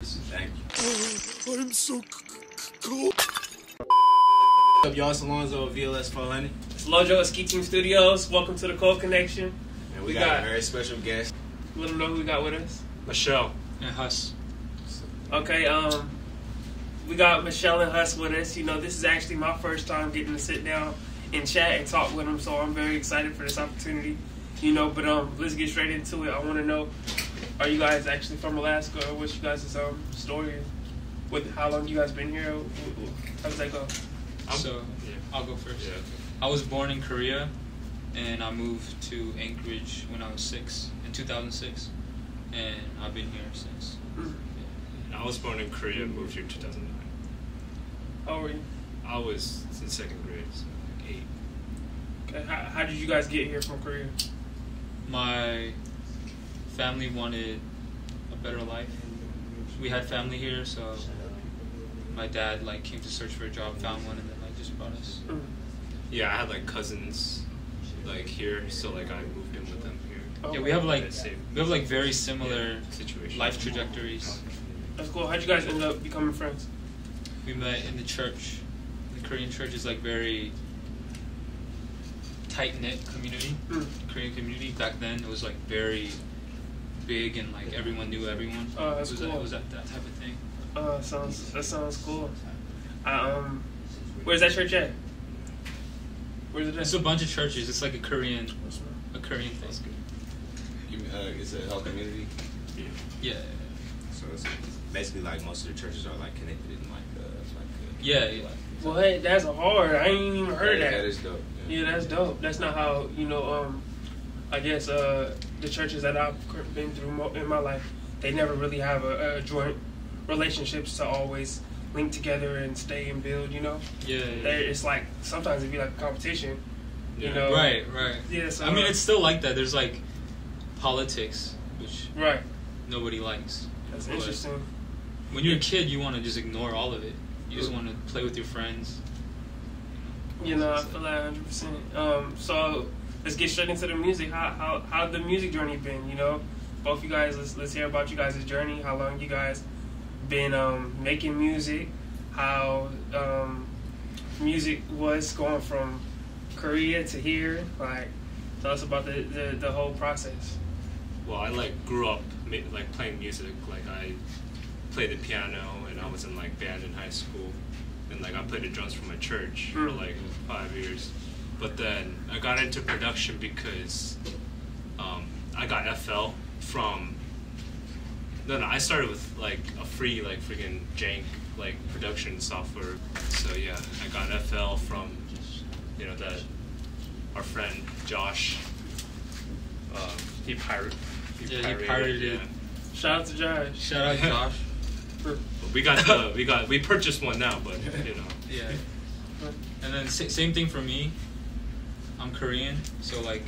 Thank you. I'm so cool. What's up, y'all? It's Alonzo of VLS 400. It's Lojo at Ski Team Studios. Welcome to the Cold Connection. And we got a very special guest. Let them know who we got with us. Machel and Husse. Okay, we got Machel and Husse with us. You know, this is actually my first time getting to sit down and chat and talk with them, so I'm very excited for this opportunity. You know, but let's get straight into it. I want to know, are you guys actually from Alaska, or what's you guys' story? With how long you guys been here? How does that go? I'll go first. Yeah, okay. I was born in Korea, and I moved to Anchorage when I was 6, in 2006, and I've been here since. I was born in Korea and moved here in 2009. How were you? I was in 2nd grade, so like 8. Okay, how did you guys get here from Korea? My family wanted a better life. We had family here, so my dad came to search for a job, found one, and then just brought us. Yeah, I had cousins here, so I moved in with them here. Oh, yeah, we have very similar situation, life trajectories. That's cool. How'd you guys end up becoming friends? We met in the church. The Korean church is very tight-knit community. Korean community. Back then, it was very big and everyone knew everyone. Oh, that's cool. It was that type of thing. That sounds cool. Where's that church at? Where's it at? It's a bunch of churches. It's a Korean thing. It's a health community? Yeah. So it's basically most of the churches are connected in Yeah. Well, hey, that's hard. I ain't even heard of that. That is dope. Yeah, that's dope. That's not how, I guess the churches that I've been through in my life, they never really have a joint relationships to always link together and stay and build, Yeah. It's sometimes it'd be a competition, Yeah. Right. Yeah, so, I mean, it's still like that. There's politics, which right. nobody likes. That's But interesting. when you're a kid, you want to just ignore all of it. You just want to play with your friends. I feel that 100%. So let's get straight into the music. How the music journey been? Both you guys. Let's hear about you guys' journey. How long you guys been making music? How music was going from Korea to here? Tell us about the whole process. Well, I grew up playing music. I played the piano, and I was in band in high school, and I played the drums for my church for 5 years. But then I got into production because I got FL from. No, I started with a free freaking jank production software. So yeah, I got FL from that our friend Josh. He pirated it. Shout out to Josh. Shout out Josh. We purchased one now, but Yeah. And then same thing for me. I'm Korean, so my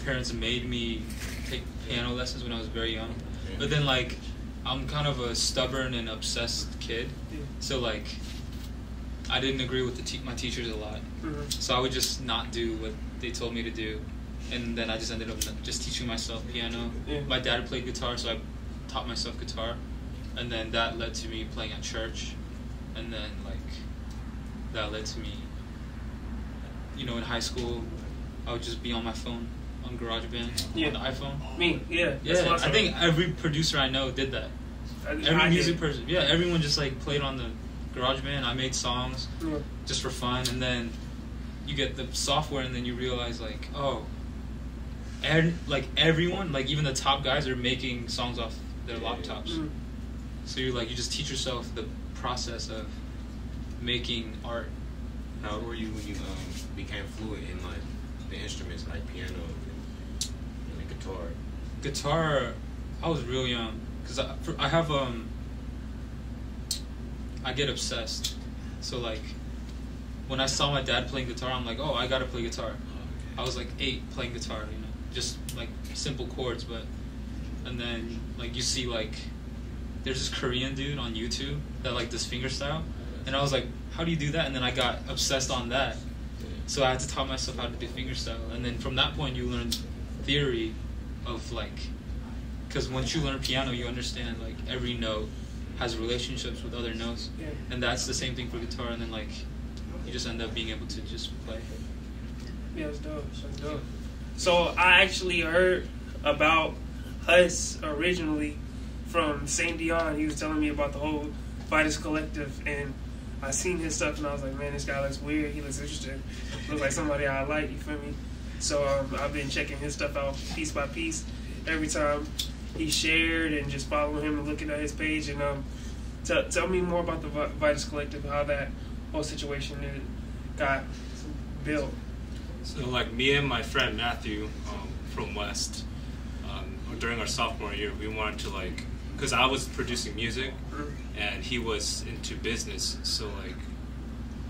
parents made me take piano lessons when I was very young. But then I'm kind of a stubborn and obsessed kid, so I didn't agree with my teachers a lot. So I would just not do what they told me to do, and then I just ended up just teaching myself piano. Yeah. My dad played guitar, so I taught myself guitar, and then that led to me playing at church, and then that led to me. In high school, I would just be on my phone on GarageBand on the iPhone. Me, yeah. Yeah, I think every producer I know did that. Every music person, everyone just played on the GarageBand. I made songs just for fun, and then you get the software, and then you realize everyone, even the top guys are making songs off their laptops. So you just teach yourself the process of making art. How old were you when you became fluent in the instruments piano and guitar? Guitar, I was real young because I have I get obsessed. So when I saw my dad playing guitar, I'm oh, I gotta play guitar. I was 8 playing guitar, just simple chords, and then you see there's this Korean dude on YouTube that does fingerstyle, and I was how do you do that? And then I got obsessed on that, so I had to taught myself how to do fingerstyle, and then from that point you learn theory of because once you learn piano, you understand every note has relationships with other notes, Yeah. and that's the same thing for guitar. And then like you just end up being able to just play. Yeah, it's dope. It's dope. So I actually heard about Husse originally from St. Dion. He was telling me about the whole Vitus Collective, and I seen his stuff, and I was like, man, this guy looks weird. He looks interesting. Looks like somebody I like. You feel me? So I've been checking his stuff out piece by piece every time he shared, and just following him and looking at his page. And tell me more about the Vitus Collective, how that whole situation got built. So like me and my friend Matthew from West, during our sophomore year, we wanted to like, because I was producing music and he was into business, so like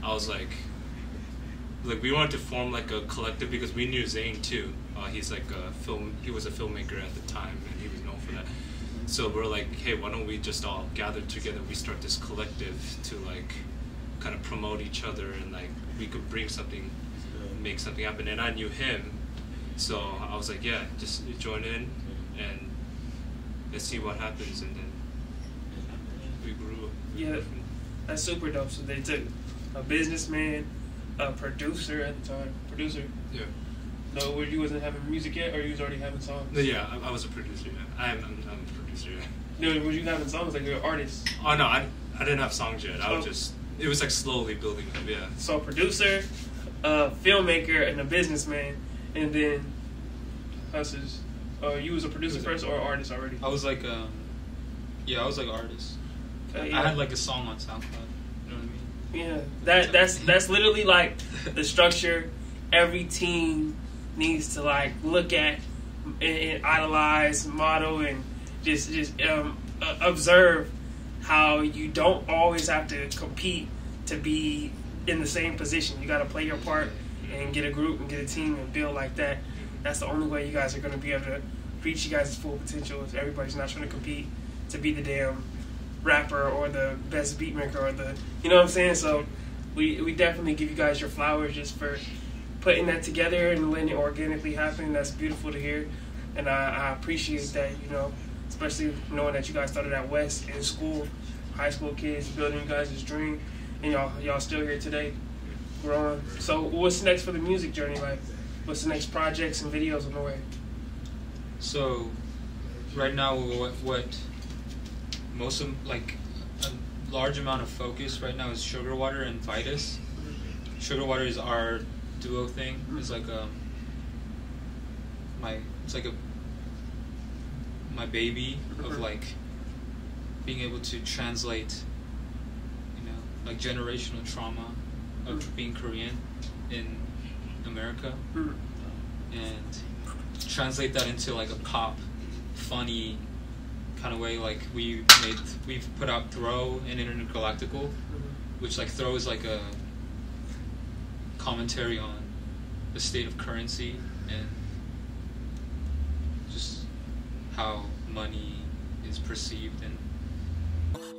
I was like we wanted to form like a collective because we knew Zane too. He's like he was a filmmaker at the time and he was known for that. So we're like, hey, why don't we just all gather together? We start this collective to like kind of promote each other, and like we could bring something, make something happen. And I knew him, so I was like, yeah, just join in and let's see what happens. And then we grew. Yeah, that's super dope. So they took a businessman, a producer at the time. Producer. Yeah. No, where you wasn't having music yet, or you was already having songs? No, yeah, I was a producer. Yeah. I'm a producer. Yeah. No, were you having songs like you're an artist? Oh no, I didn't have songs yet. I was just, it was like slowly building up. Yeah. So producer, filmmaker, and a businessman, and then Husse's. You was a producer first or artist already? I was like, I was like an artist. Yeah. I had like a song on SoundCloud. You know what I mean? Yeah, that's literally like the structure every team needs to like look at and idolize, model, and just observe how you don't always have to compete to be in the same position. You got to play your part and get a group and get a team and build like that. That's the only way you guys are going to be able to reach you guys' full potential. If everybody's not trying to compete to be the damn rapper or the best beat maker or the, you know what I'm saying? So we definitely give you guys your flowers just for putting that together and letting it organically happen. That's beautiful to hear, and I appreciate that, you know, especially knowing that you guys started at West in school, high school kids, building you guys' dream, and y'all still here today, growing. So what's next for the music journey? Like, what's the next projects and videos on the way? So right now, what most of, like, a large amount of focus right now is Sugar Water and Vitus. Sugar Water is our duo thing. It's like my baby of like being able to translate, you know, like generational trauma of being Korean in America, and translate that into like a pop, funny kind of way. Like we've put out Throw and Intergalactical, which like Throw is like a commentary on the state of currency and just how money is perceived. And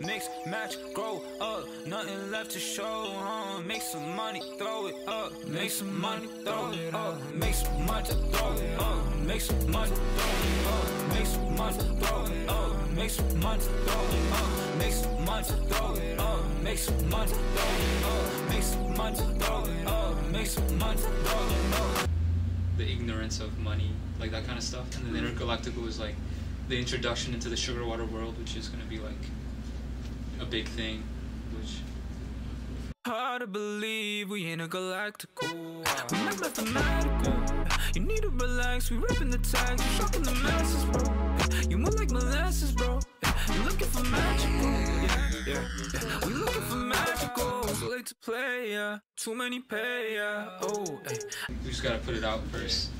mix, match, grow up, nothing left to show, make some money, throw it up, make some money, throw it up, make some money, throw it up, make some money, throw it up, make some money, throw it up, make some money, throw it up, make some money, throw it up, make some money, throw it up, make some money, throw it up, make some money, throw it up. The ignorance of money, like that kind of stuff. And then Intergalactical is like the introduction into the Sugar Water world, which is going to be like a big thing, which hard to believe we intergalactical. We like mathematical. You need to relax. We ripping the tags. You shocking the masses, bro. You move like molasses, bro. You looking for magical. Yeah. We looking for magical. So late to play, yeah. Too many pay, yeah. Oh, hey. We just gotta put it out first.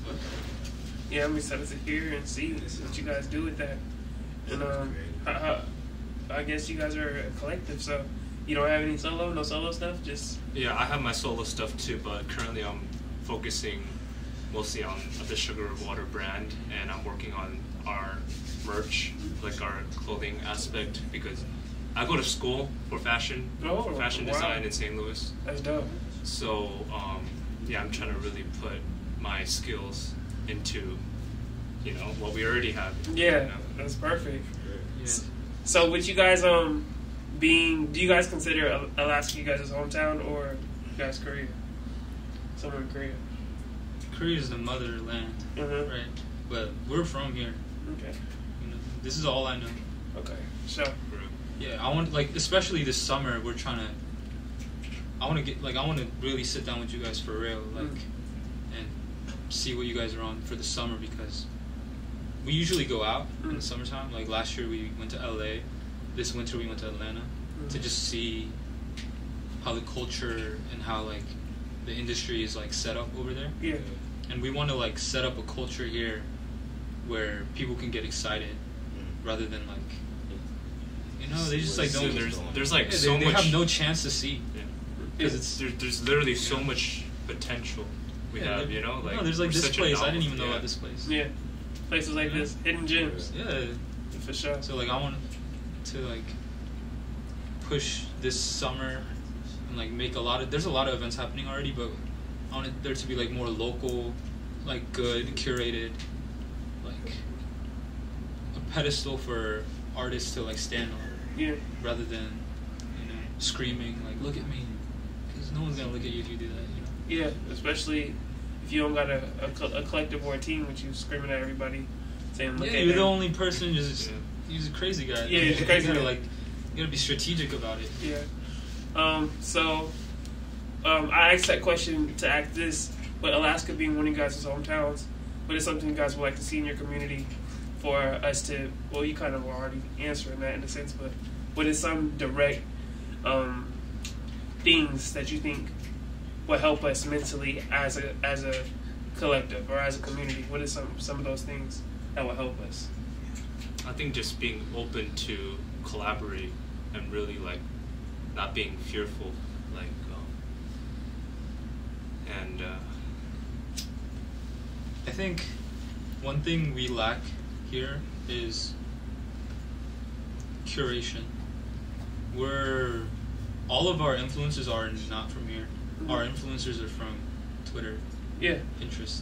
Yeah, I'm excited to hear and see what you guys do with that. And I guess you guys are a collective, so you don't have any no solo stuff? Just yeah, I have my solo stuff too, but currently I'm focusing mostly on the Sugar Water brand, and I'm working on our merch, like our clothing aspect, because I go to school for fashion, design in St. Louis. That's dope. So yeah, I'm trying to really put my skills into, you know, what we already have. Yeah, you know? that's perfect. Yeah. So with you guys do you guys consider Alaska you guys' hometown, or you guys Korea? Somewhere in Korea. Korea is the motherland, right? But we're from here. Okay. You know, this is all I know. Okay. So. Yeah, I want, like, especially this summer, we're trying to. I want to really sit down with you guys for real, like, and see what you guys are on for the summer, because we usually go out in the summertime. Like last year we went to LA. This winter we went to Atlanta to just see how the culture and how like the industry is like set up over there. Yeah. And we want to like set up a culture here where people can get excited rather than like, you know, they just like don't. There's like so much. They have no chance to see. Because there's literally so much potential we have, you know? Like, no, there's like this place. I didn't even know about this place. Yeah. Places like this, hidden gems. Yeah. For sure. So like I want to like push this summer and like make there's a lot of events happening already, but I want there to be like more local, like good, curated, like a pedestal for artists to like stand on. Yeah. Rather than, you know, screaming like, look at me. No one's gonna look at you if you do that, you know? Yeah, especially if you don't got a collective or a team with you screaming at everybody, saying, "Look at you're them." the only person. Just he's a crazy guy. Yeah, he's a crazy guy. Like, you gotta be strategic about it. Yeah. I asked that question to ask this, but Alaska being one of you guys' hometowns, what is something you guys would like to see in your community for us to? Well, you kind of were already answering that in a sense, but what is some direct things that you think will help us mentally as a collective or as a community? What is some of those things that will help us? I think just being open to collaborate and really like not being fearful, like and I think one thing we lack here is curation. All of our influencers are not from here. Our influencers are from Twitter, Pinterest,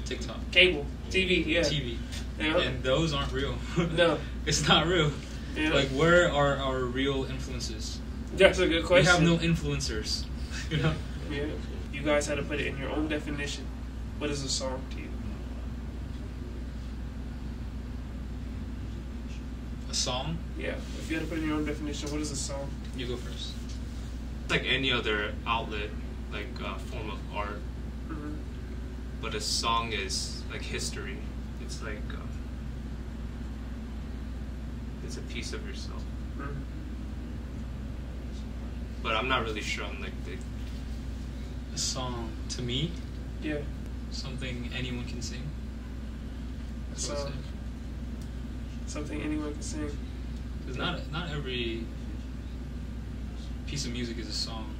TikTok, cable, TV, TV, yeah. And those aren't real. No, it's not real. Yeah. Like, where are our real influences? That's a good question. We have no influencers. You know. Yeah. You guys had to put it in your own definition. What is a song to you? A song? Yeah. If you had to put it in your own definition, what is a song? You go first. Like any other outlet, like form of art, but a song is like history. It's like it's a piece of yourself. But I'm not really sure on like a song to me. Yeah. Something anyone can sing. That's what I said. Something anyone can sing. Because not every piece of music is a song.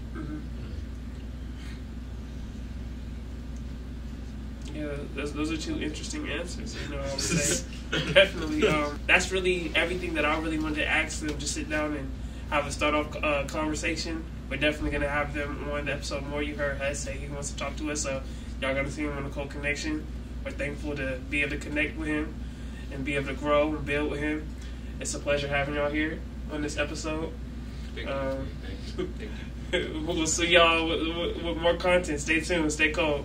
Yeah, those are two interesting answers. You know, I would say definitely. That's really everything that I really wanted to ask them. Just sit down and have a start off conversation. We're definitely gonna have them on the episode more. You heard Husse say he wants to talk to us, so y'all gonna see him on the Cold Connection. We're thankful to be able to connect with him and be able to grow and build with him. It's a pleasure having y'all here on this episode. Thank you. We'll see y'all with more content. Stay tuned. Stay cold.